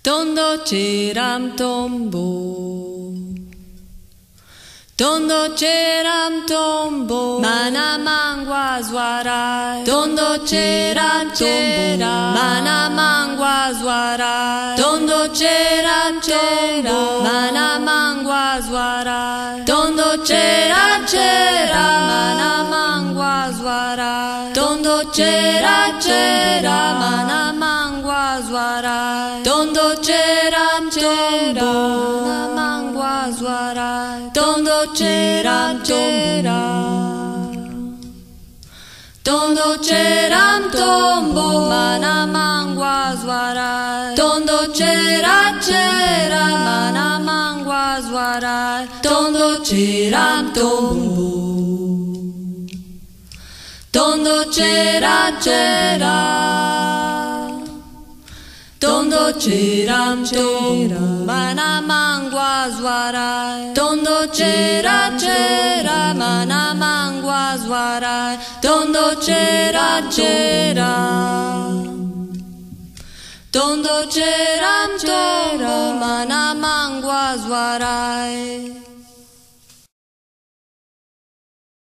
Tondo ceram tombo, tondo ceram tombo, mana mangua suarai. Tondo ceram tombo, mana mangua suarai. Tondo ceram tombo, mana mangua suarai. Tondo ceram mana mangua suarai. Tondo ceram mana mangua suarai. Tondo ceram mana mangua suarai. Tondo ceram tondo ceram tombo, mana mangua suarai. Tondo ceram mana mangua suarai. Tondo ceram tombo, tondo ceram tondo ceram tombo, mana mangua suarai. Tondo ceram mana mangua suarai. Tondo ceram tondo ceram tombo, mana mangua suarai.